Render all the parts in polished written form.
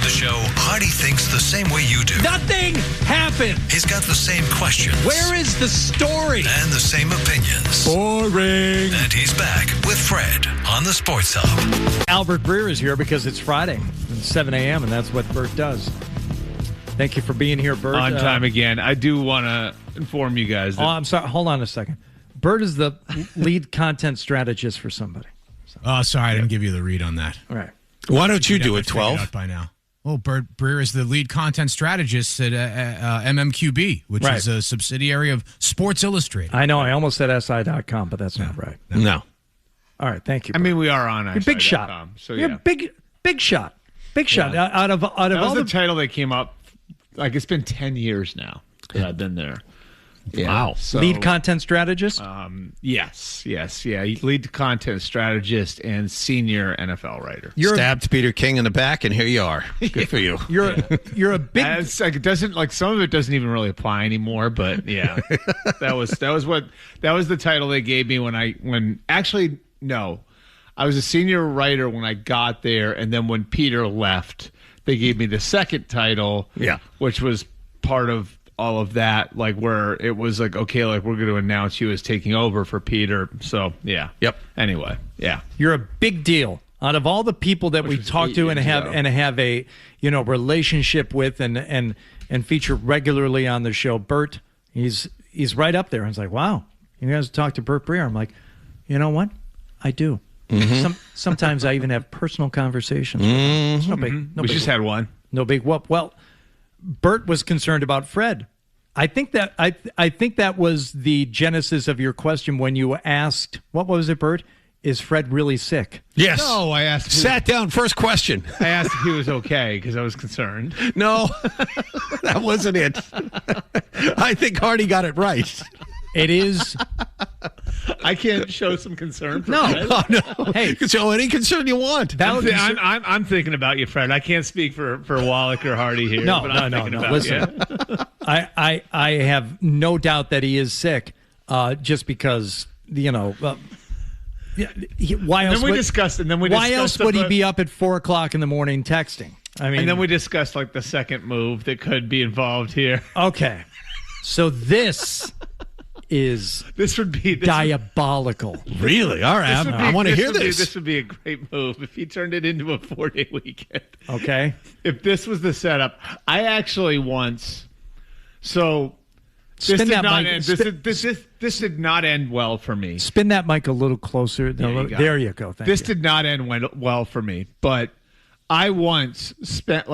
the show, Hardy thinks the same way you do. Nothing happened. He's got the same questions. Where is the story? And the same opinions. Boring. And he's back with Fred on the Sports Hub. Albert Breer is here because it's Friday at 7 a.m., and that's what Bert does. Thank you for being here, Bert. On time again. I do want to inform you guys. That I'm sorry. Hold on a second. Bert is the lead content strategist for somebody. Oh, sorry. I didn't give you the read on that. All right. Why don't you do it, 12? By now. Well, Bert Breer is the lead content strategist at MMQB, which is a subsidiary of Sports Illustrated. I know. I almost said SI.com, but that's not right. No. All right. Thank you, I Bert. mean, we are on You're big shot. So, You're big shot. Big shot. Out of that all was the title that came up. Like, it's been 10 years now that I've been there. Yeah. Wow. So, lead content strategist? Yes. Yeah. Lead content strategist and senior NFL writer. Stabbed Peter King in the back, and here you are. Good for you. You're a big. It's like, it doesn't, like, some of it doesn't even really apply anymore. But yeah, that was the title they gave me I was a senior writer when I got there, and then when Peter left, they gave me the second title. Yeah, which was part of all of that, like, where it was like, okay, like, we're going to announce you as taking over for Peter. So, yeah. Yep. Anyway, yeah. You're a big deal. Out of all the people that we talk to and have a relationship with and feature regularly on the show, Bert, he's right up there. And it's like, wow, you guys talk to Bert Breer. I'm like, you know what? I do. Mm-hmm. Sometimes I even have personal conversations. Mm-hmm. No big. We just had one. No big whoop. Well, Bert was concerned about Fred. I think that was the genesis of your question when you asked, what was it, Bert? Is Fred really sick? Yes. No, I asked. Sat down. First question. I asked if he was okay because I was concerned. No, that wasn't it. I think Hardy got it right. It is. I can't show some concern for no. Fred. Oh, no. Hey, you can show any concern you want. I'm thinking about you, Fred. I can't speak for Wallach or Hardy here. No. About Listen, I have no doubt that he is sick, just because why else? Why else would he be up at 4:00 in the morning texting? I mean, and then we discussed like the second move that could be involved here. Okay, so this would be diabolical. Really? All right. I want to hear this. This would be a great move if he turned it into a 4-day weekend. Okay. If this was the setup, I actually once. So this did not end well for me. Spin that mic a little closer. There you go. This did not end well for me, but I once spent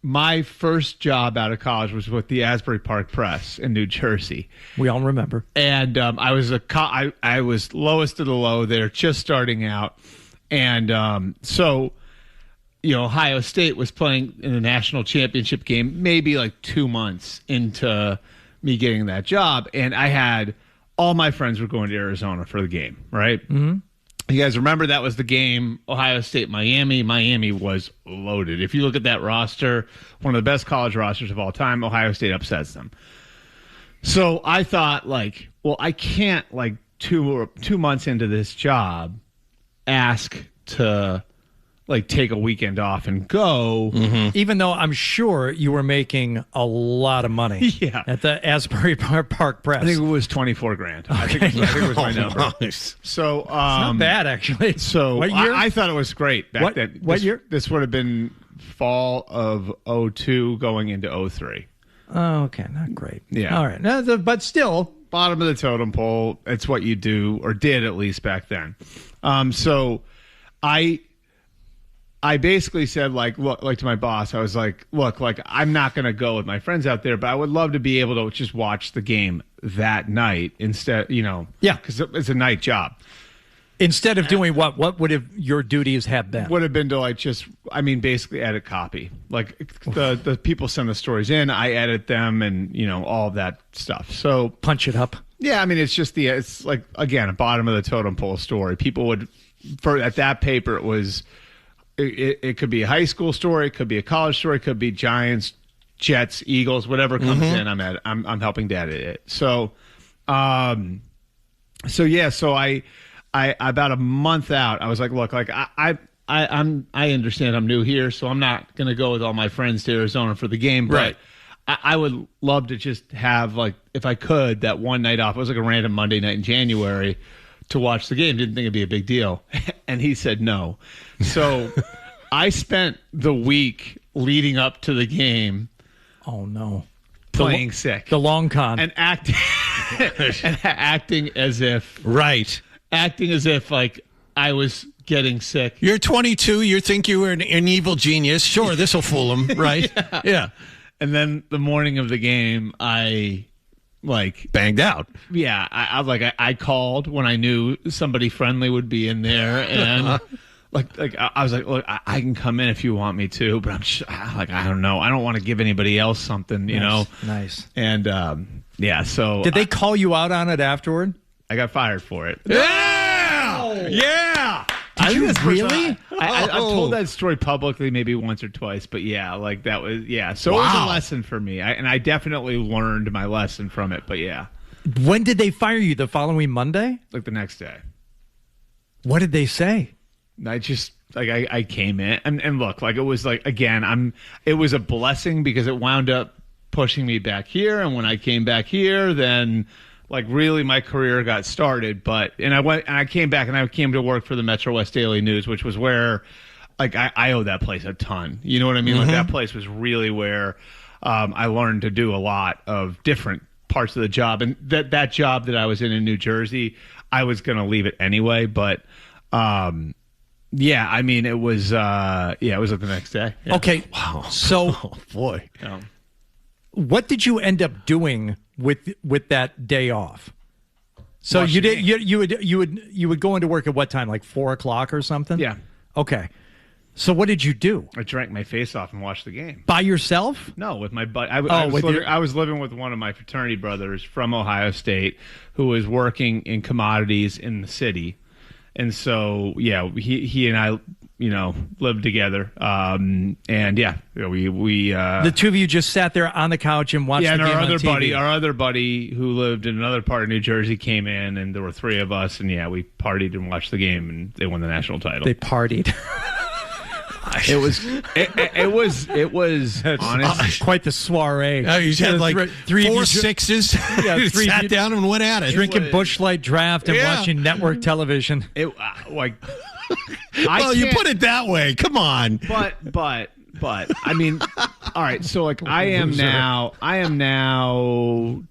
my first job out of college was with the Asbury Park Press in New Jersey. We all remember. And I was lowest of the low there, just starting out. And Ohio State was playing in the national championship game maybe like 2 months into me getting that job. And I had all my friends were going to Arizona for the game, right? Mm-hmm. You guys remember that was the game, Ohio State, Miami. Miami was loaded. If you look at that roster, one of the best college rosters of all time, Ohio State upsets them. So I thought, I can't, 2 months into this job, ask to, take a weekend off and go. Mm-hmm. Even though I'm sure you were making a lot of money at the Asbury Park Press. I think it was $24,000. Okay. I think it was my number. Nice. So it's not bad, actually. So what year? I thought it was great back then. What year? This would have been fall of 2002 going into 2003. Oh, okay. Not great. Yeah. All right. But still. Bottom of the totem pole. It's what you do, or did at least back then. So I basically said, to my boss, I was like, look, I'm not going to go with my friends out there, but I would love to be able to just watch the game that night instead, because it's a night job. Instead of doing what would have your duties have been? Would have been to basically edit copy. The people send the stories in, I edit them, and all of that stuff. So punch it up. Yeah, it's just again, a bottom of the totem pole story. People would at that paper it was. It could be a high school story, it could be a college story, it could be Giants, Jets, Eagles, whatever comes in. I'm helping to edit it. So, I about a month out, I was like, look, I understand I'm new here, so I'm not going to go with all my friends to Arizona for the game. But Right. I would love to just have, like, if I could, that one night off. It was like a random Monday night in January to watch the game. Didn't think it'd be a big deal. And he said no. So I spent the week leading up to the game Oh, no. playing sick. The long con. And acting and acting as if like I was getting sick. You're 22. You think you were an evil genius. Sure, this will fool him, right? Yeah. And then the morning of the game, I banged out. Yeah, I called when I knew somebody friendly would be in there, and I was like, look, I can come in if you want me to, but I don't know, I don't want to give anybody else something, you know. Nice. And so did they call you out on it afterward? I got fired for it. Yeah, yeah. Did you really? I've told that story publicly maybe once or twice, but yeah, like that was So it was a lesson for me, and I definitely learned my lesson from it. But yeah, when did they fire you? The following Monday? like the next day. What did they say? I just I came in and look, like, it was like, again, it was a blessing because it wound up pushing me back here, and when I came back here, then like really my career got started. But I came back and I came to work for the Metro West Daily News, which was where like I owe that place a ton. You know what I mean? Like that place was really where I learned to do a lot of different parts of the job, and that job that I was in New Jersey, I was going to leave it anyway, but yeah, I mean, it was like the next day. Yeah. Okay. Wow. So, oh, boy. What did you end up doing with that day off? So Watch you the did you would go into work at what time? Like 4:00 or something? Yeah. Okay. So what did you do? I drank my face off and watched the game. By yourself? No, with my buddy. I was living with one of my fraternity brothers from Ohio State who was working in commodities in the city. And so, yeah, he and I, lived together. And yeah, we the two of you just sat there on the couch and watched the game on TV. Our other buddy who lived in another part of New Jersey came in, and there were three of us, and yeah, we partied and watched the game, and they won the national title. They partied. It was honestly quite the soiree. You had like three 4 sixes. Yeah, sat down and went at it. Drinking Busch Light Draft and watching network television. You put it that way. Come on. But I mean, all right. So like, I am now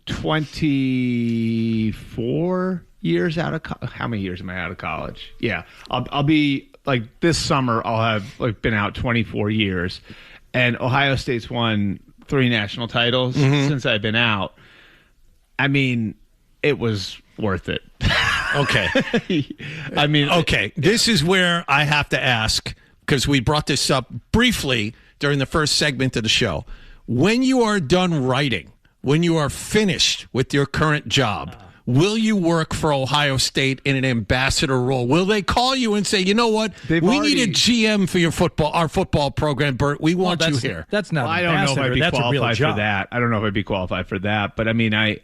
24 years out of how many years am I out of college? Yeah, I'll be. Like this summer, I'll have like been out 24 years, and Ohio State's won 3 national titles since I've been out. I mean, it was worth it. Okay. I mean, okay. This is where I have to ask, because we brought this up briefly during the first segment of the show. When you are done writing, when you are finished with your current job, will you work for Ohio State in an ambassador role? Will they call you and say, you know what? Need a GM for our football program, Bert. We want you here. That's not. I don't know if I'd be qualified for that. I don't know if I'd be qualified for that. But I mean, I'm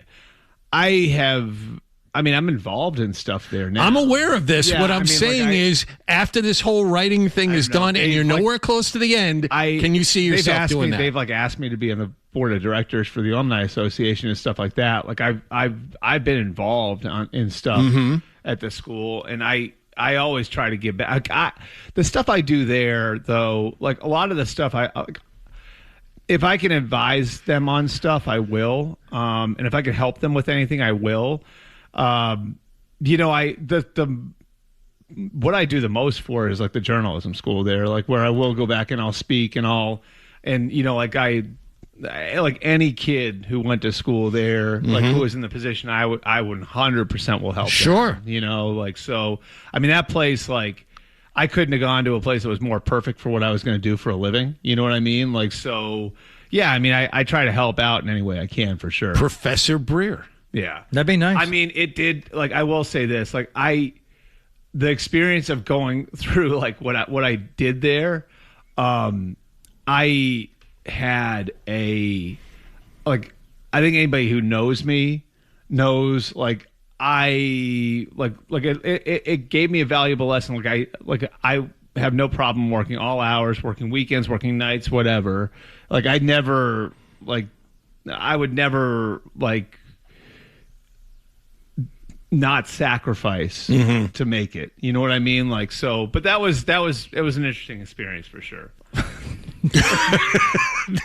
involved in stuff there now. I'm aware of this. Yeah, what I'm saying is, after this whole writing thing is done, and you're nowhere close to the end, can you see yourself doing that? They've asked me to be on the board of directors for the Alumni Association and stuff like that. Like I've been involved in stuff at the school, and I always try to give back. The stuff I do there, though, like a lot of the stuff if I can advise them on stuff, I will. And if I can help them with anything, I will. What I do the most for is like the journalism school there, like where I will go back and I'll speak like any kid who went to school there, like who was in the position I would 100% will help. Sure. Them, so, I mean, that place, like, I couldn't have gone to a place that was more perfect for what I was going to do for a living. You know what I mean? Like, so, yeah, I mean, I try to help out in any way I can, for sure. Professor Breer. Yeah. That'd be nice. I mean, it did, like, I will say this, like, the experience of going through, like, what I did there, I had I think anybody who knows me knows, like, it gave me a valuable lesson. I have no problem working all hours, working weekends, working nights, whatever. Like I would never not sacrifice to make it. You know what I mean? Like, so, but it was an interesting experience for sure.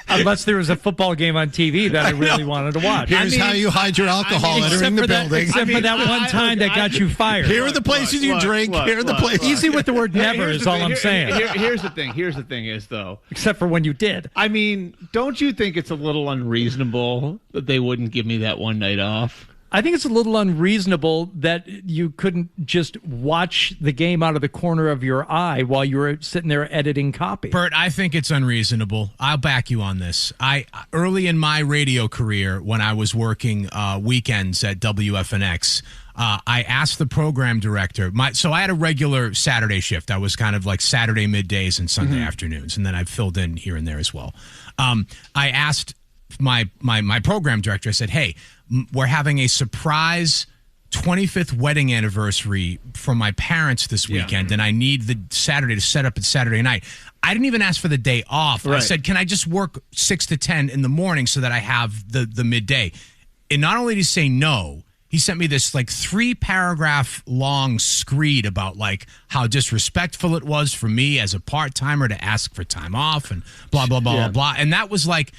Unless there was a football game on TV that I really wanted to watch. Here's how you hide your alcohol entering the building. Except for that one time that got you fired. Here are the places you drink. Here are the places. Easy with the word never is all I'm saying. Here's the thing. Here's the thing is, though. Except for when you did. I mean, don't you think it's a little unreasonable that they wouldn't give me that one night off? I think it's a little unreasonable that you couldn't just watch the game out of the corner of your eye while you were sitting there editing copy. Bert, I think it's unreasonable. I'll back you on this. Early in my radio career, when I was working weekends at WFNX, I asked the program director. So I had a regular Saturday shift. I was kind of like Saturday middays and Sunday afternoons, and then I filled in here and there as well. I asked my program director, I said, hey, we're having a surprise 25th wedding anniversary for my parents this weekend, and I need the Saturday to set up at Saturday night. I didn't even ask for the day off. Right. I said, can I just work 6 to 10 in the morning so that I have the midday? And not only did he say no, he sent me this like 3-paragraph long screed about like how disrespectful it was for me as a part-timer to ask for time off and blah, blah, blah, blah. And that was like,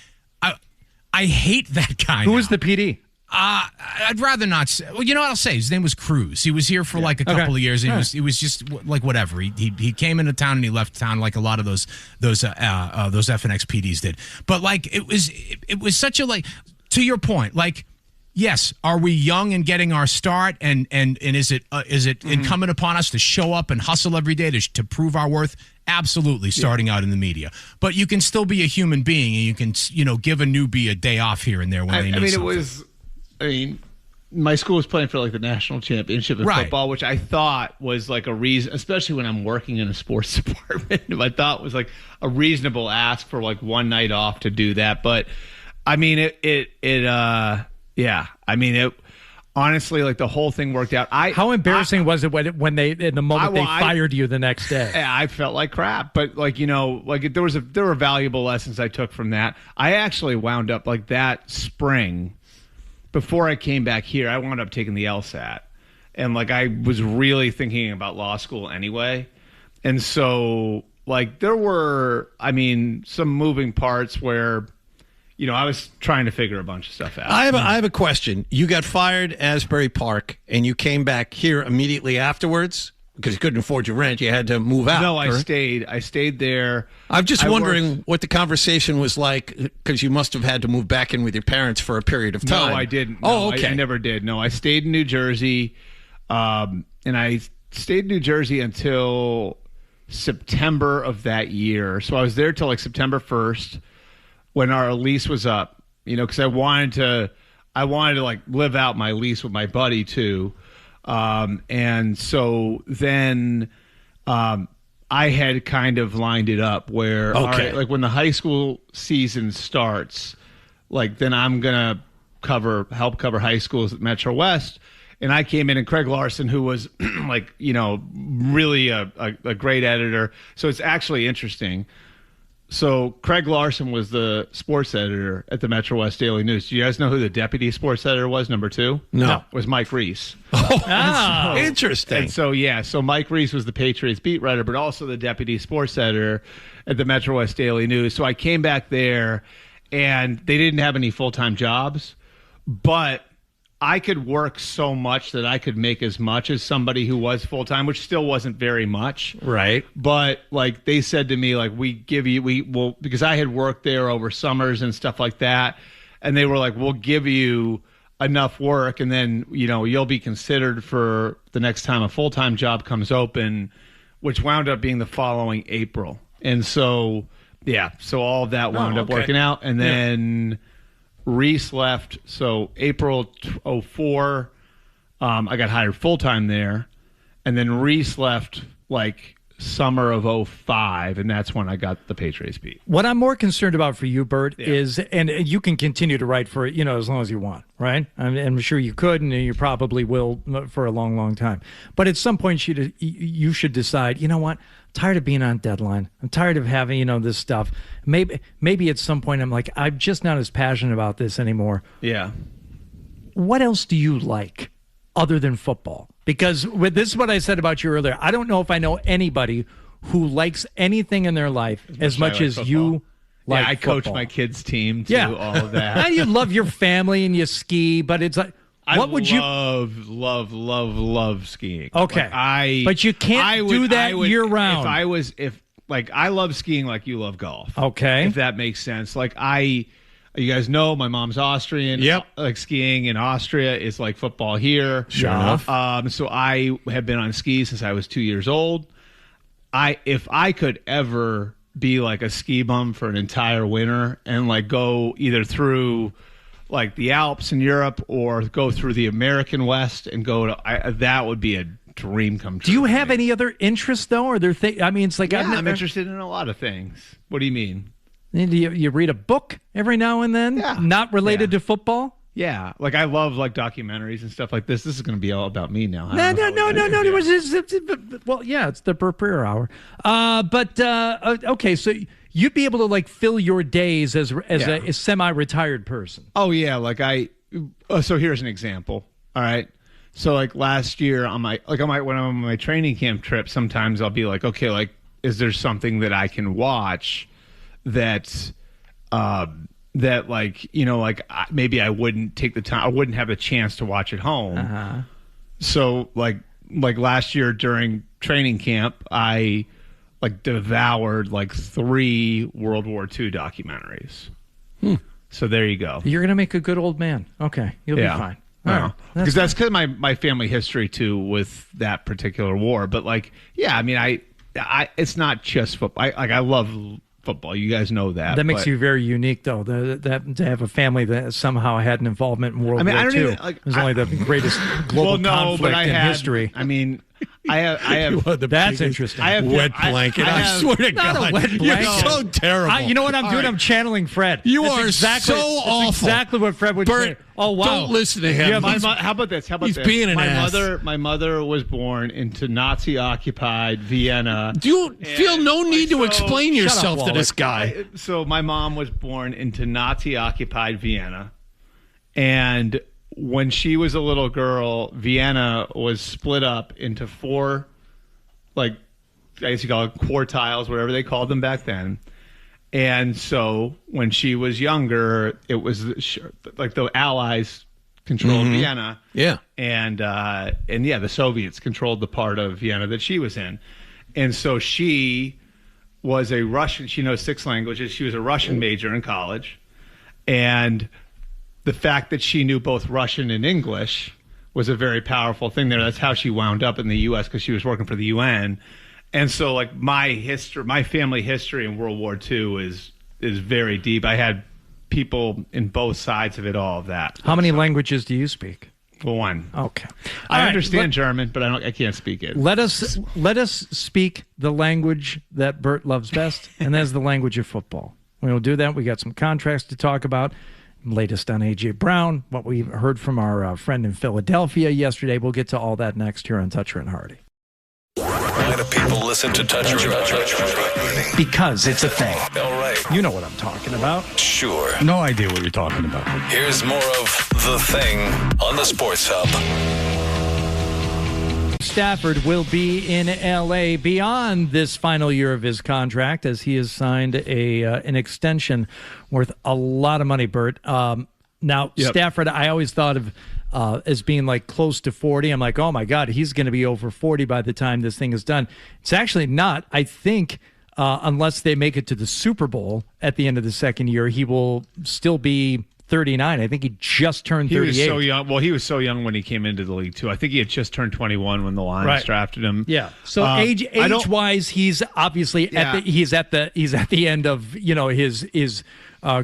I hate that guy. Who was the PD? I'd rather not say. Well, you know what I'll say? His name was Cruz. He was here for like a couple of years, and he was just like whatever. He came into town and he left town like a lot of those FNX PDs did. But like it was such a like, to your point, like, yes, are we young and getting our start, and is it incumbent upon us to show up and hustle every day to prove our worth? Absolutely, starting out in the media. But you can still be a human being, and you can give a newbie a day off here and there when they need something. My school was playing for like the national championship in football, which I thought was like a reason, especially when I'm working in a sports department. I thought was like a reasonable ask for like one night off to do that. But I mean, honestly, like the whole thing worked out. How embarrassing was it when they in the moment they fired you the next day? I felt like crap, but like there were valuable lessons I took from that. I actually wound up like that spring. Before I came back here, I wound up taking the LSAT. And, like, I was really thinking about law school anyway. And so, like, there were, some moving parts where, I was trying to figure a bunch of stuff out. I have a question. You got fired at Asbury Park, and you came back here immediately afterwards? Because you couldn't afford your rent, you had to move out. No, I stayed. I stayed there. I'm just wondering what the conversation was like, because you must have had to move back in with your parents for a period of time. No, I didn't. No, okay. I never did. No, I stayed in New Jersey, and I stayed in New Jersey until September of that year. So I was there till like September 1st when our lease was up. Because I wanted to like live out my lease with my buddy too. And so then I had kind of lined it up where, all right, like when the high school season starts, like then I'm going to help cover high schools at Metro West. And I came in, and Craig Larson, who was like, really a great editor. So it's actually interesting. So Craig Larson was the sports editor at the Metro West Daily News. Do you guys know who the deputy sports editor was, number 2? No. It was Mike Reese. Interesting. And so Mike Reese was the Patriots beat writer, but also the deputy sports editor at the Metro West Daily News. So I came back there, and they didn't have any full-time jobs, but I could work so much that I could make as much as somebody who was full-time, which still wasn't very much. Right. But like they said to me, like, because I had worked there over summers and stuff like that. And they were like, we'll give you enough work, and then, you'll be considered for the next time a full-time job comes open, which wound up being the following April. And so, so all of that wound up working out. And then Reese left, so April 2004, I got hired full-time there, and then Reese left like summer of 2005, and that's when I got the Patriots beat. What I'm more concerned about for you, Bert, is, and you can continue to write for, as long as you want, right? I'm sure you could, and you probably will for a long, long time. But at some point, you should decide, you know what? tired of being on deadline. I'm tired of having, this stuff. Maybe at some point I'm like, I'm just not as passionate about this anymore. Yeah. What else do you like other than football? Because this is what I said about you earlier. I don't know if I know anybody who likes anything in their life as much as you like I football. coach my kids' team too, all of that. And you love your family and you ski, but it's like, what would you love skiing? Okay. But you can't do that year round. I love skiing like you love golf. Okay. If that makes sense. You guys know my mom's Austrian. Yep. Like skiing in Austria is like football here. Sure enough. So I have been on skis since I was 2 years old. If I could ever be like a ski bum for an entire winter and like go either through like the Alps in Europe or go through the American West and go to that would be a dream come true. Do you have any other interests though? Or there it's like I'm interested in a lot of things. What do you mean? Do you read a book every now and then? Yeah. Not related to football? Yeah, like I love like documentaries and stuff like this. This is going to be all about me now. No. Well, yeah, it's the Breer hour. Okay, so you'd be able to like fill your days as a semi-retired person. Oh yeah, so here's an example. All right, so like last year when I'm on my training camp trip, sometimes I'll be like, okay, like is there something that I can watch that maybe I wouldn't take the time, I wouldn't have a chance to watch at home. Uh-huh. So like last year during training camp, I like devoured like 3 World War II documentaries. So there you go. You're gonna make a good old man. Okay, you'll be fine. All right. Because that's because my family history too with that particular war. But like, yeah, I mean, I it's not just football. I love football. You guys know that. That makes you very unique, though. That to have a family that somehow had an involvement in World War II. It was only the greatest global conflict in history. I mean, I have that's interesting. I have wet blanket. I swear to God, not a wet blanket. You're so terrible. You know what I'm doing? I'm channeling Fred. You are so awful. That's exactly what Fred would say. Oh wow! Don't listen to him. How about this? He's being an ass. My mother was born into Nazi-occupied Vienna. Do you feel no need to explain yourself to this guy? So my mom was born into Nazi-occupied Vienna, and when she was a little girl, Vienna was split up into 4, like I guess you call it quartiles, whatever they called them back then. And so when she was younger, it was like the Allies controlled Vienna. Yeah. And the Soviets controlled the part of Vienna that she was in. And so she was a Russian. She knows 6 languages. She was a Russian major in college. And the fact that she knew both Russian and English was a very powerful thing there. That's how she wound up in the U.S. because she was working for the UN. And so, like, my family history in World War II is very deep. I had people in both sides of it, all of that. How many languages do you speak? 1. Okay. I understand German, but I can't speak it. Let us speak the language that Bert loves best, and that's the language of football. We will do that. We got some contracts to talk about. Latest on A.J. Brown, what we heard from our friend in Philadelphia yesterday. We'll get to all that next here on Toucher and Hardy. Why do people listen to Toucher and Hardy? Because it's a thing. All right. You know what I'm talking about. Sure. No idea what you're talking about. Here's more of The Thing on the Sports Hub. Stafford will be in L.A. beyond this final year of his contract as he has signed an extension worth a lot of money, Bert. Now, Stafford, I always thought of as being like close to 40. I'm like, oh my God, he's going to be over 40 by the time this thing is done. It's actually not. I think unless they make it to the Super Bowl at the end of the second year, he will still be 39. I think he just turned 38. He was so young. Well, he was so young when he came into the league too. I think he had just turned 21 when the Lions drafted him. Yeah. So age-wise, he's obviously at the end of his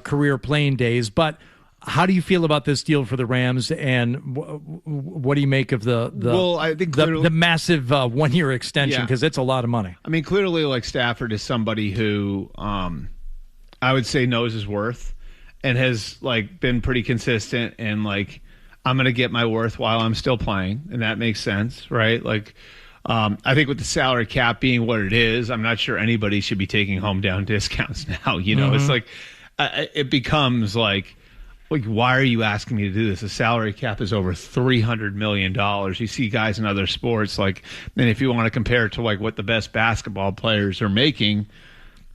career playing days. But how do you feel about this deal for the Rams, and what do you make of the massive 1-year extension? Because it's a lot of money. I mean, clearly, like Stafford is somebody who I would say knows his worth. And has like been pretty consistent and like I'm going to get my worth while I'm still playing, and that makes sense, right? Like I think with the salary cap being what it is, I'm not sure anybody should be taking home down discounts now. It's like it becomes like, why are you asking me to do this? The salary cap is over $300 million. You see guys in other sports, and if you want to compare it to what the best basketball players are making,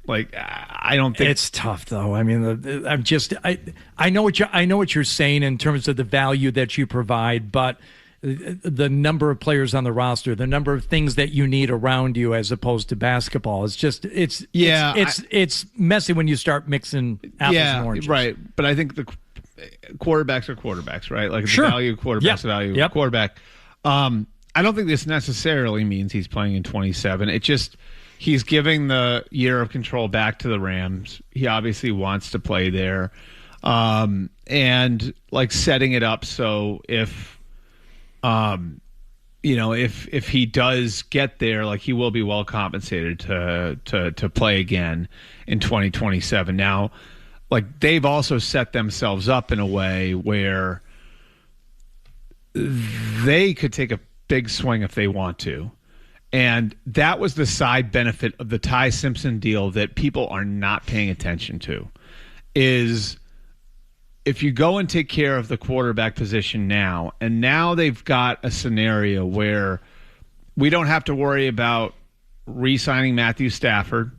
I don't think it's tough though. I mean, I know what you're saying in terms of the value that you provide, but the number of players on the roster, the number of things that you need around you as opposed to basketball, it's messy when you start mixing apples and oranges. Right. But I think the quarterbacks are quarterbacks, right? Sure. The value of quarterbacks, the value of quarterback. I don't think this necessarily means he's playing in 27. It just, he's giving the year of control back to the Rams. He obviously wants to play there. And setting it up so if he does get there, he will be well compensated to play again in 2027. Now, they've also set themselves up in a way where they could take a big swing if they want to. And that was the side benefit of the Ty Simpson deal that people are not paying attention to, is if you go and take care of the quarterback position now, and now they've got a scenario where we don't have to worry about re-signing Matthew Stafford,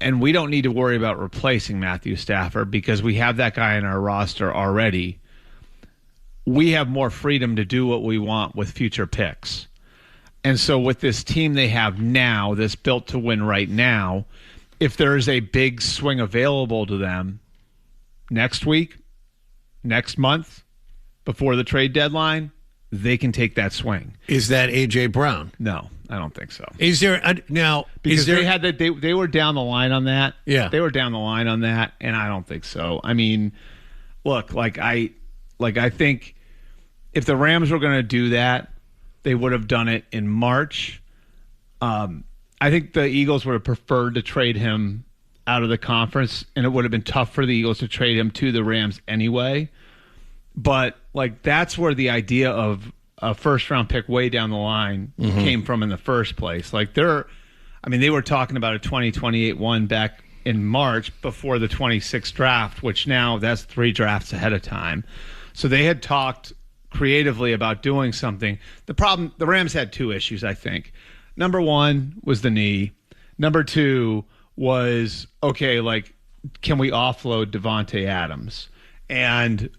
and we don't need to worry about replacing Matthew Stafford because we have that guy in our roster already. We have more freedom to do what we want with future picks. And so with this team they have now, this built to win right now, if there is a big swing available to them next week, next month, before the trade deadline, they can take that swing. Is that A.J. Brown? No, I don't think so. Is there now? Because is there, they had that they were down the line on that. Yeah, they were down the line on that, and I don't think so. I mean, look, I think if the Rams were going to do that, they would have done it in March. I think the Eagles would have preferred to trade him out of the conference, and it would have been tough for the Eagles to trade him to the Rams anyway. But that's where the idea of a first-round pick way down the line came from in the first place. They were talking about a 2028 one back in March before the 26th draft, which now that's 3 drafts ahead of time. So they had talked creatively about doing something. The Rams had 2 issues, I think. Number 1 was the knee. Number 2 was, can we offload Devontae Adams? And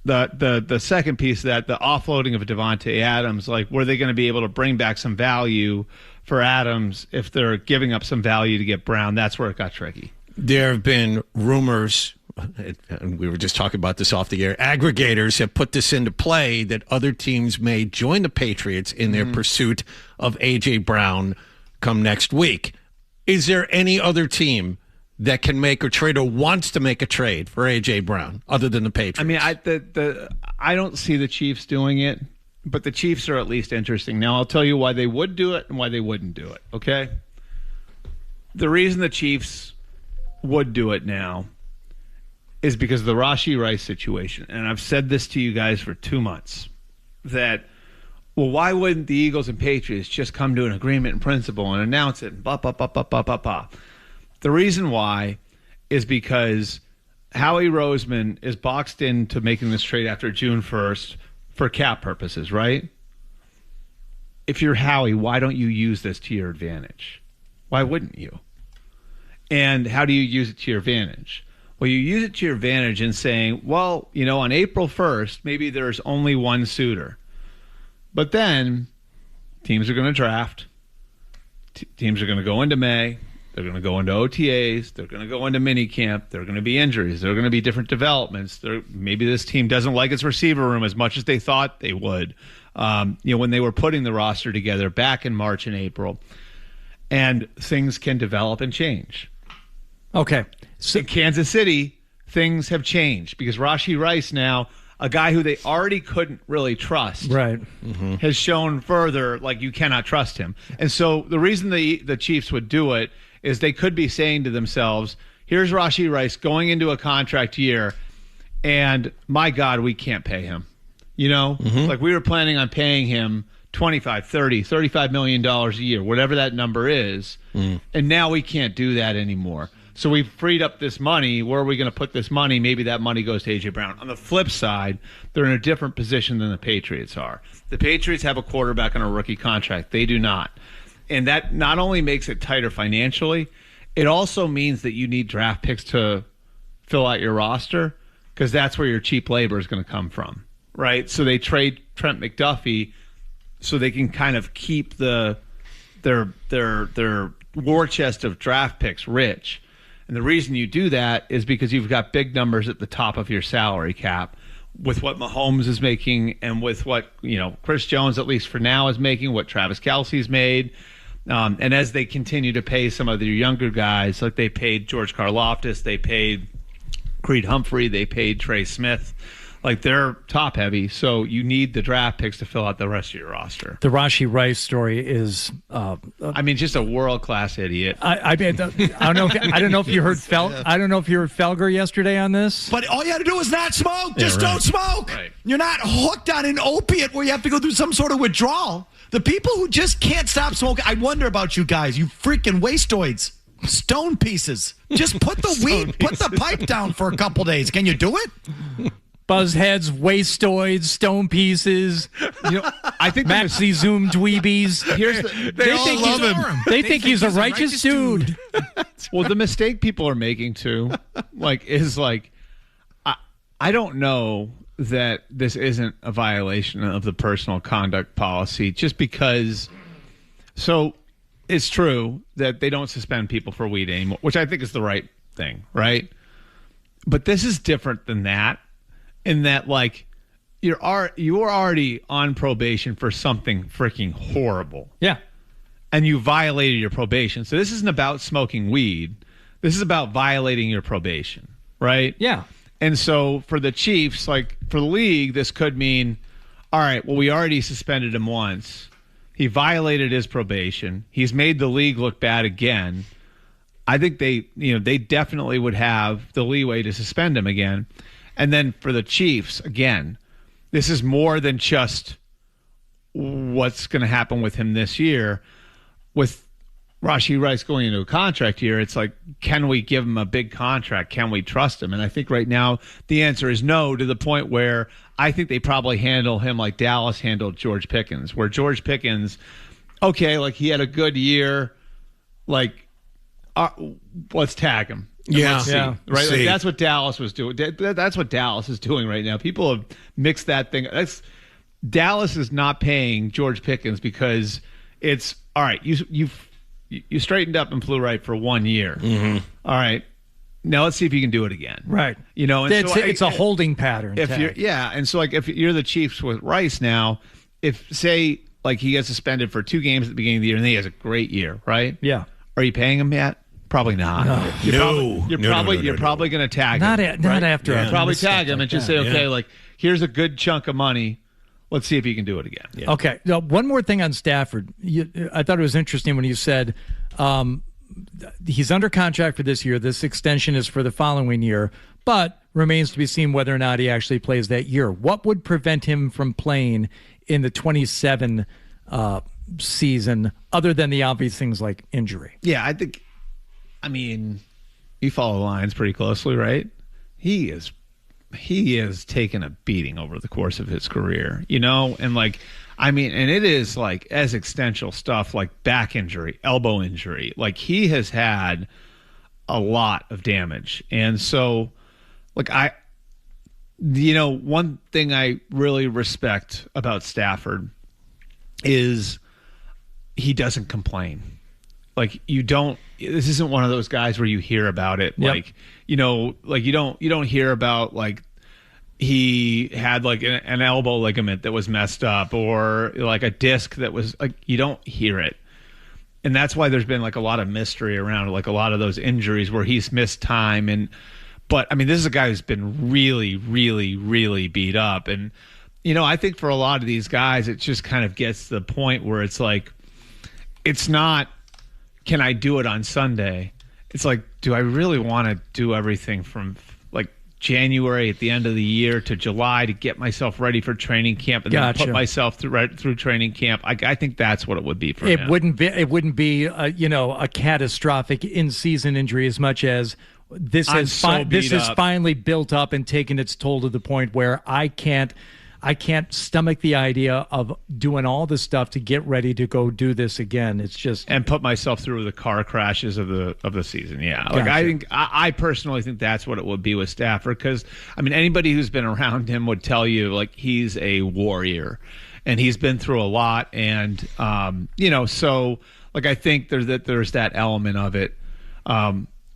the second piece of that, the offloading of Devontae Adams, were they going to be able to bring back some value for Adams if they're giving up some value to get Brown? That's where it got tricky. There have been rumors, and we were just talking about this off the air, aggregators have put this into play that other teams may join the Patriots in their pursuit of A.J. Brown come next week. Is there any other team that can make a trade or wants to make a trade for A.J. Brown other than the Patriots? I mean, I don't see the Chiefs doing it, but the Chiefs are at least interesting. Now, I'll tell you why they would do it and why they wouldn't do it, okay? The reason the Chiefs would do it now is because of the Rashee Rice situation. And I've said this to you guys for 2 months, that, why wouldn't the Eagles and Patriots just come to an agreement in principle and announce it? The reason why is because Howie Roseman is boxed into making this trade after June 1st for cap purposes, right? If you're Howie, why don't you use this to your advantage? Why wouldn't you? And how do you use it to your advantage? Well, you use it to your advantage in saying, on April 1st, maybe there's only one suitor. But then teams are going to draft. Teams are going to go into May. They're going to go into OTAs. They're going to go into minicamp. There are going to be injuries. There are going to be different developments. Maybe this team doesn't like its receiver room as much as they thought they would, when they were putting the roster together back in March and April. And things can develop and change. Okay. So in Kansas City, things have changed because Rashee Rice now, a guy who they already couldn't really trust, right, has shown further you cannot trust him. And so the reason the Chiefs would do it is they could be saying to themselves, here's Rashee Rice going into a contract year, and my God, we can't pay him. We were planning on paying him $25, $30, $35 million a year, whatever that number is. And now we can't do that anymore. So we've freed up this money. Where are we going to put this money? Maybe that money goes to A.J. Brown. On the flip side, they're in a different position than the Patriots are. The Patriots have a quarterback on a rookie contract. They do not. And that not only makes it tighter financially, it also means that you need draft picks to fill out your roster, because that's where your cheap labor is going to come from, right? So they trade Trent McDuffie so they can kind of keep their war chest of draft picks rich. And the reason you do that is because you've got big numbers at the top of your salary cap with what Mahomes is making and with what, Chris Jones, at least for now, is making, what Travis Kelce's made. And as they continue to pay some of their younger guys, like they paid George Karlaftis, they paid Creed Humphrey, they paid Trey Smith. Like, they're top heavy, so you need the draft picks to fill out the rest of your roster. The Rashee Rice story is, just a world class idiot. I don't know if you heard Felger yesterday on this. But all you had to do is not smoke. Just don't smoke. Right. You're not hooked on an opiate where you have to go through some sort of withdrawal. The people who just can't stop smoking, I wonder about you guys, you freaking wastoids. Stone pieces. Just put the pipe down for a couple days. Can you do it? Buzzheads, wastoids, stone pieces. I think Maxi Zoom dweebies. They all love him. They think he's a righteous dude. Well, the mistake people are making too, is I don't know that this isn't a violation of the personal conduct policy, just because. So it's true that they don't suspend people for weed anymore, which I think is the right thing, right? But this is different than that, in that you are already on probation for something freaking horrible. Yeah. And you violated your probation. So this isn't about smoking weed. This is about violating your probation, right? Yeah. And so for the Chiefs, for the league, this could mean, all right, well, we already suspended him once. He violated his probation. He's made the league look bad again. I think they definitely would have the leeway to suspend him again. And then for the Chiefs, again, this is more than just what's going to happen with him this year. With Rashee Rice going into a contract year, it's can we give him a big contract? Can we trust him? And I think right now the answer is no, to the point where I think they probably handle him like Dallas handled George Pickens, where George Pickens, he had a good year, let's tag him. Yeah. Right? That's what Dallas was doing. That's what Dallas is doing right now. People have mixed that thing. Dallas is not paying George Pickens because it's, all right, you straightened up and flew right for 1 year. Mm-hmm. All right. Now let's see if you can do it again. Right. And it's a holding pattern. If you're the Chiefs with Rice now, if say he gets suspended for 2 games at the beginning of the year and then he has a great year, right? Yeah. Are you paying him yet? Probably not. No. You're probably going to tag him. Not after. Yeah. Probably tag him and just say, okay, here's a good chunk of money. Let's see if he can do it again. Yeah. Okay. Now, one more thing on Stafford. I thought it was interesting when you said he's under contract for this year. This extension is for the following year, but remains to be seen whether or not he actually plays that year. What would prevent him from playing in the 27 season, other than the obvious things like injury? Yeah, you follow the Lions pretty closely, right? He has taken a beating over the course of his career, and and it is as existential stuff like back injury, elbow injury. He has had a lot of damage. And so one thing I really respect about Stafford is he doesn't complain. This isn't one of those guys where you hear about it. Yep. You don't hear about he had an elbow ligament that was messed up or a disc that was you don't hear it. And that's why there's been a lot of mystery around a lot of those injuries where he's missed time. But this is a guy who's been really, really, really beat up. And, I think for a lot of these guys, it just kind of gets to the point where it's it's not, can I do it on Sunday? It's do I really want to do everything from January at the end of the year to July to get myself ready for training camp and then put myself through training camp. I think that's what it would be for him. It wouldn't be a catastrophic in-season injury as much as this has finally built up and taken its toll to the point where I can't stomach the idea of doing all this stuff to get ready to go do this again. It's just and put myself through the car crashes of the season. Yeah, like gotcha. I personally think that's what it would be with Stafford, because I mean anybody who's been around him would tell you like he's a warrior, and he's been through a lot, and so like I think there's that element of it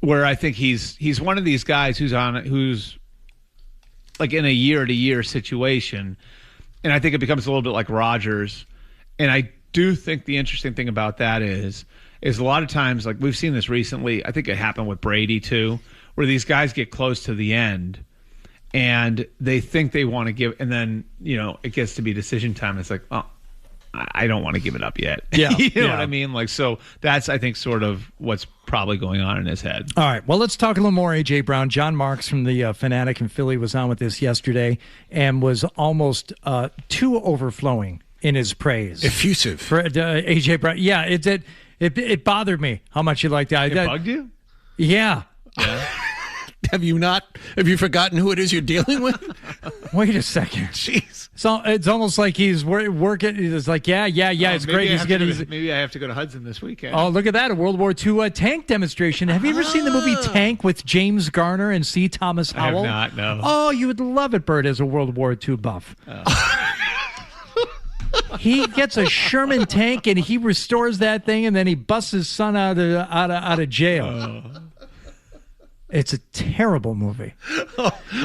where I think he's one of these guys who's like in a year-to-year situation, and I think it becomes a little bit like Rodgers. And I do think the interesting thing about that is a lot of times, like we've seen this recently, I think it happened with Brady too, where these guys get close to the end and they think they want to give, and then, it gets to be decision time. It's like, oh, I don't want to give it up yet. Yeah. You know what I mean? Like, so that's, I think, sort of what's probably going on in his head. All right. Well, let's talk a little more A.J. Brown. Jon Marks from the Fanatic in Philly was on with this yesterday and was almost too overflowing in his praise. Effusive. For A.J. Brown. Yeah, it bothered me how much you liked that. It bugged you? Yeah. Have you forgotten who it is you're dealing with? Wait a second. Jeez. So it's almost like he's working. He's like, yeah, it's great. Maybe I have to go to Hudson this weekend. Oh, look at that. A World War II tank demonstration. Have you ever seen the movie Tank with James Garner and C. Thomas Howell? I have not, no. Oh, you would love it, Bert, as a World War II buff. He gets a Sherman tank and he restores that thing, and then he busts his son out of jail. It's a terrible movie.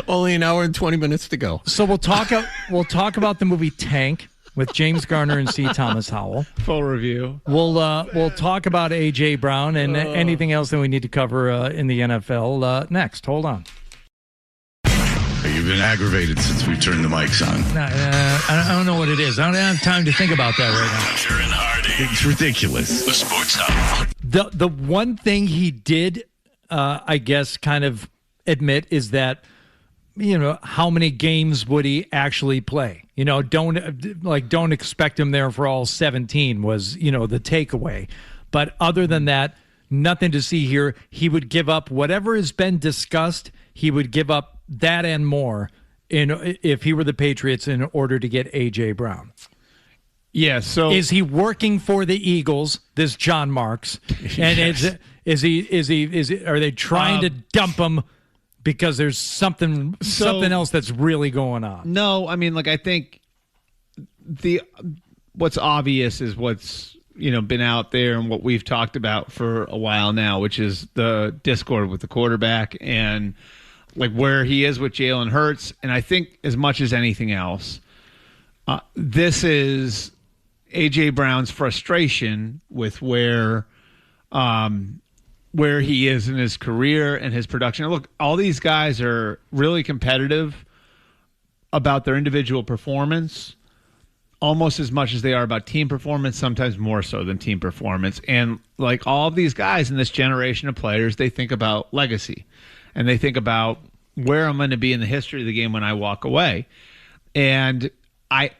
Only an hour and 20 minutes to go. So we'll talk about the movie Tank with James Garner and C. Thomas Howell. Full review. We'll talk about A.J. Brown and anything else that we need to cover in the NFL next. Hold on. You've been aggravated since we turned the mics on. I don't know what it is. I don't have time to think about that right now. Hunter and Hardy. It's ridiculous. The Sports Hub. The one thing he did, I guess, kind of admit is that, how many games would he actually play? Don't expect him there for all 17 was, the takeaway. But other than that, nothing to see here. He would give up whatever has been discussed. He would give up that and more if he were the Patriots in order to get A.J. Brown. Yeah, so is he working for the Eagles, this Jon Marks? And Yes. are they trying to dump him because there's something else that's really going on? No, I mean, I think what's obvious is what's been out there and what we've talked about for a while now, which is the discord with the quarterback and where he is with Jalen Hurts. And I think as much as anything else, this is A.J. Brown's frustration with where he is in his career and his production. Look, all these guys are really competitive about their individual performance, almost as much as they are about team performance, sometimes more so than team performance. And all of these guys in this generation of players, they think about legacy and they think about where I'm going to be in the history of the game when I walk away. And I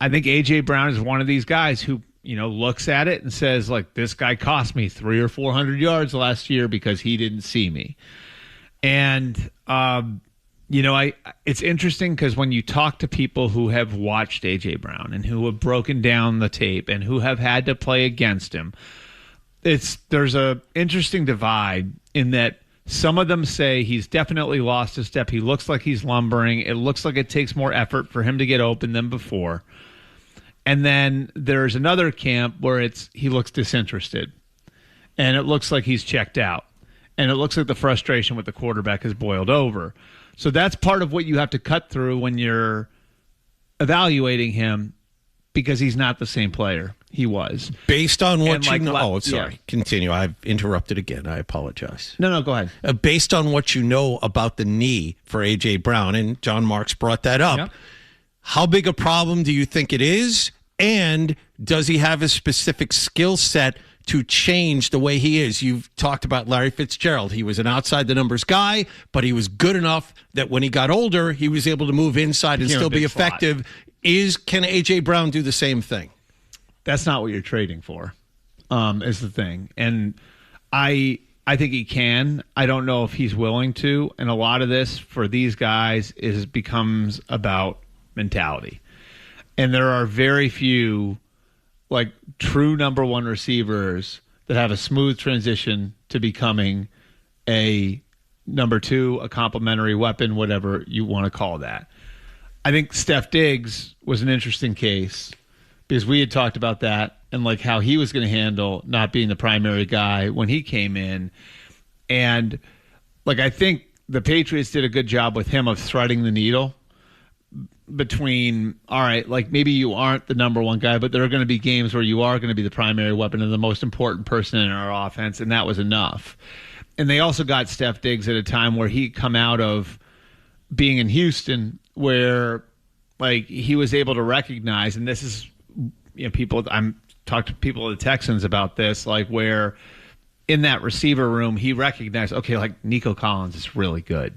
think A.J. Brown is one of these guys who, looks at it and says, this guy cost me 300 or 400 yards last year because he didn't see me. And, it's interesting because when you talk to people who have watched A.J. Brown and who have broken down the tape and who have had to play against him, there's a interesting divide in that some of them say he's definitely lost a step. He looks like he's lumbering. It looks like it takes more effort for him to get open than before. And then there's another camp where he looks disinterested. And it looks like he's checked out. And it looks like the frustration with the quarterback has boiled over. So that's part of what you have to cut through when you're evaluating him, because he's not the same player he was. Based on what you know. Yeah. Sorry. Continue. I've interrupted again. I apologize. No, go ahead. Based on what you know about the knee for A.J. Brown, and Jon Marks brought that up, Yep. How big a problem do you think it is? And does he have a specific skill set to change the way he is. You've talked about Larry Fitzgerald. He was an outside the numbers guy, but he was good enough that when he got older, he was able to move inside and still be effective. Can A.J. Brown do the same thing? That's not what you're trading for, is the thing. And I think he can. I don't know if he's willing to. And a lot of this for these guys becomes about mentality. And there are very few like true number one receivers that have a smooth transition to becoming a number two, a complementary weapon, whatever you want to call that. I think Steph Diggs was an interesting case because we had talked about that and like how he was going to handle not being the primary guy when he came in. And like, I think the Patriots did a good job with him of threading the needle between, all right, like maybe you aren't the number one guy, but there are going to be games where you are going to be the primary weapon and the most important person in our offense. And that was enough. And they also got Steph Diggs at a time where he come out of being in Houston where like he was able to recognize, and this is, you know, people, I'm talked to people at the Texans about this, like where in that receiver room, he recognized, okay, like Nico Collins is really good.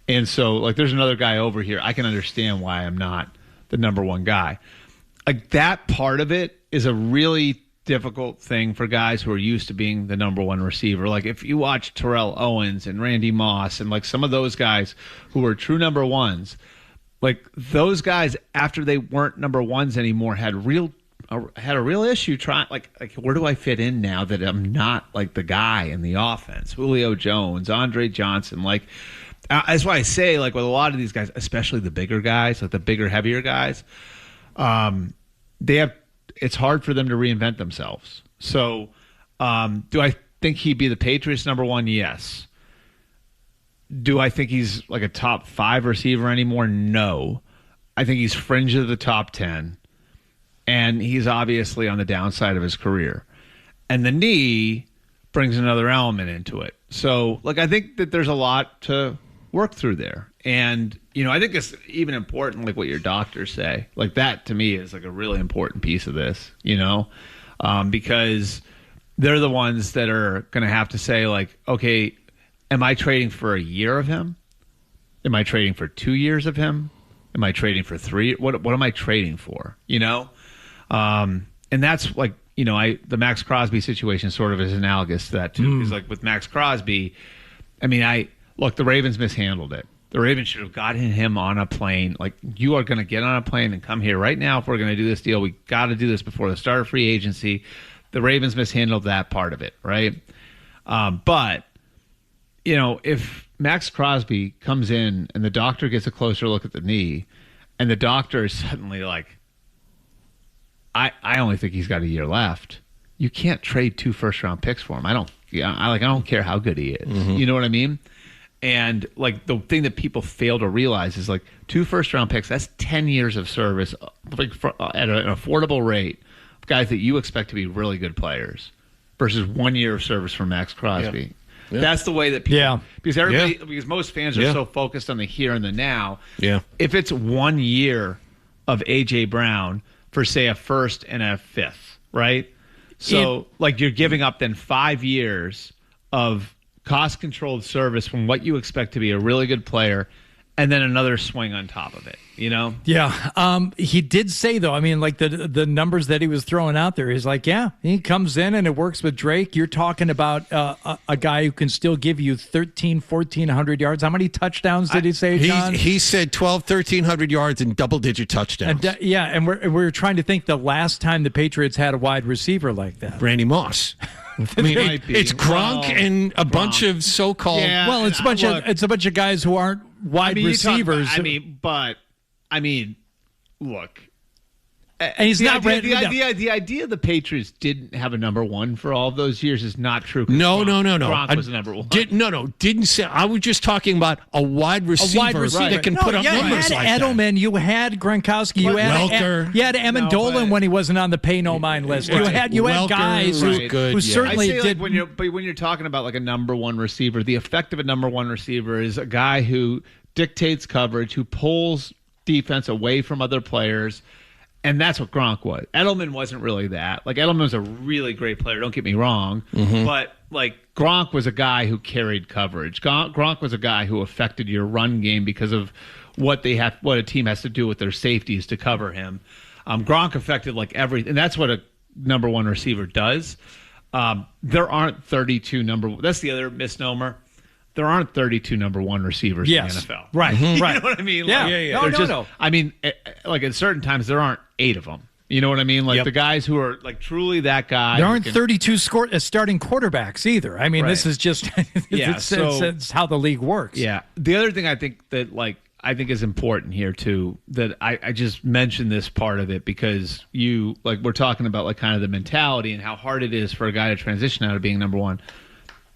And so like, there's another guy over here. I can understand why I'm not the number one guy. Like that part of it is a really difficult thing for guys who are used to being the number one receiver. Like if you watch Terrell Owens and Randy Moss and like some of those guys who were true number ones, like those guys after they weren't number ones anymore had a real issue trying like where do I fit in now that I'm not like the guy in the offense? Julio Jones, Andre Johnson, like that's why I say like with a lot of these guys, especially the bigger guys, like the bigger, heavier guys, it's hard for them to reinvent themselves. So do I think he'd be the Patriots number one? Yes. Do I think he's like a top 5 receiver anymore? No. I think he's fringe of the top 10. And he's obviously on the downside of his career. And the knee brings another element into it. So, like, I think that there's a lot to work through there. And, you know, I think it's even important, like what your doctors say. Like that, to me, is like a really important piece of this, you know, because they're the ones that are going to have to say, like, okay, am I trading for a year of him? Am I trading for 2 years of him? Am I trading for 3? What am I trading for, you know? And that's like, you know, the Max Crosby situation sort of is analogous to that too. Because like with Max Crosby, I mean, look, the Ravens mishandled it. The Ravens should have gotten him on a plane. Like, you are going to get on a plane and come here right now if we're going to do this deal. We got to do this before the start of free agency. The Ravens mishandled that part of it, right? But, you know, if Max Crosby comes in and the doctor gets a closer look at the knee and the doctor is suddenly like, I only think he's got a year left. You can't trade 2 first-round picks for him. I don't care how good he is. Mm-hmm. You know what I mean? And like the thing that people fail to realize is like 2 first-round picks. That's 10 years of service like at an affordable rate. Guys that you expect to be really good players versus 1 year of service for Max Crosby. Yeah. That's the way that people, because most fans are so focused on the here and the now. Yeah. If it's 1 year of A.J. Brown for say a first and a fifth, right? So like you're giving up then 5 years of cost-controlled service from what you expect to be a really good player, and then another swing on top of it, you know? Yeah. He did say, though, I mean, like the numbers that he was throwing out there, he's like, yeah, he comes in and it works with Drake. You're talking about a guy who can still give you 1,400 yards. How many touchdowns did he say, John? He said 1,300 yards and double-digit touchdowns. And we're trying to think the last time the Patriots had a wide receiver like that. Randy Moss. I mean, it's Gronk and a bunch of so-called. Yeah, well, it's a bunch of guys who aren't wide receivers. Look. And he's not ready. The idea the Patriots didn't have a number one for all of those years is not true. No. Gronk was the number one. Didn't say. I was just talking about a wide receiver that can put up numbers like that. You had Edelman. You had Gronkowski. You had Welker. You had Amendola when he wasn't on the pay no mind list. You had guys who certainly did. Like when you're talking about like a number one receiver, the effect of a number one receiver is a guy who dictates coverage, who pulls defense away from other players, And that's what Gronk was. Edelman wasn't really that. Like, Edelman was a really great player, don't get me wrong. But, like, Gronk was a guy who carried coverage. Gronk was a guy who affected your run game because of what a team has to do with their safeties to cover him. Gronk affected, like, everything. And that's what a number one receiver does. There aren't 32 that's the other misnomer. There aren't 32 number one receivers in the NFL. Right. You Right. know what I mean? Yeah. Like, No. I mean, like at certain times, there aren't 8 of them. You know what I mean? Like the guys who are like truly that guy. There aren't 32 starting quarterbacks either. I mean, this is just it's how the league works. Yeah. The other thing I think that I think is important here too, that I just mentioned this part of it because we're talking about like kind of the mentality and how hard it is for a guy to transition out of being number one.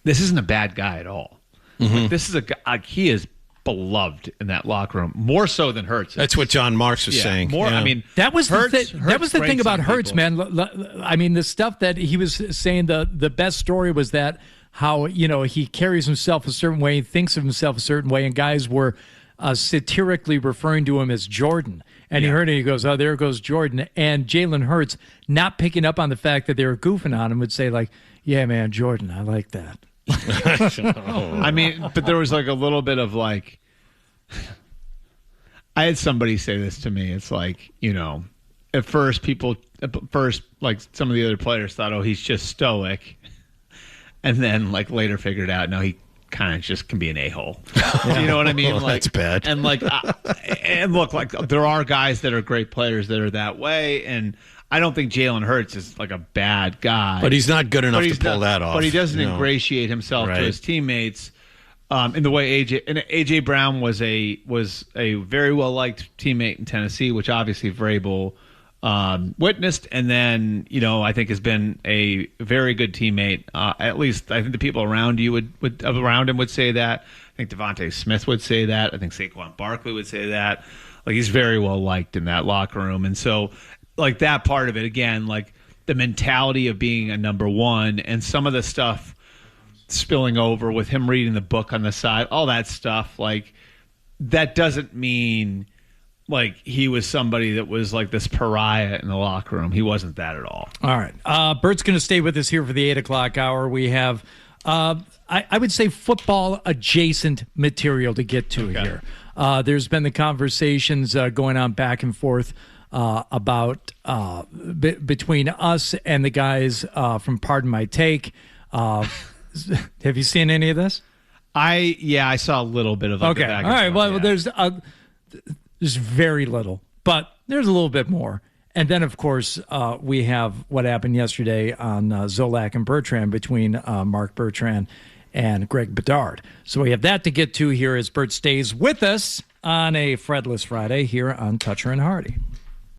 This isn't a bad guy at all. Like, this is a guy, he is beloved in that locker room more so than Hurts. That's what Jon Marks was saying. I mean, that was Hurts, the thing about Hurts, man. I mean, the stuff that he was saying, the best story was that how, he carries himself a certain way, thinks of himself a certain way, and guys were satirically referring to him as Jordan. And he heard it, he goes, oh, there goes Jordan. And Jalen Hurts, not picking up on the fact that they were goofing on him, would say, like, yeah, man, Jordan, I like that. I mean, but there was like a little bit of like, I had somebody say this to me. It's like, at first like some of the other players thought, oh, he's just stoic. And then like later figured out, no, he kind of just can be an a-hole. You know what I mean? Like, that's bad. And like, and look, like there are guys that are great players that are that way. And I don't think Jalen Hurts is like a bad guy, but he's not good enough to pull that off. But he doesn't ingratiate himself to his teammates in the way AJ Brown was a very well liked teammate in Tennessee, which obviously Vrabel witnessed, and then I think has been a very good teammate. At least I think the people around you would around him would say that. I think Devontae Smith would say that. I think Saquon Barkley would say that. Like, he's very well liked in that locker room, and so. Like that part of it, again, like the mentality of being a number one and some of the stuff spilling over with him reading the book on the side, all that stuff, like that doesn't mean like he was somebody that was like this pariah in the locker room. He wasn't that at all. All right. Bert's going to stay with us here for the 8 o'clock hour. We have, I would say, football adjacent material to get to here. There's been the conversations going on back and forth about between us and the guys from Pardon My Take. Have you seen any of this? I saw a little bit of it. Okay. All right. Well, there's very little, but there's a little bit more. And then, of course, we have what happened yesterday on Zolak and Bertrand between Mark Bertrand and Greg Bedard. So we have that to get to here as Bert stays with us on a Fredless Friday here on Toucher and Hardy.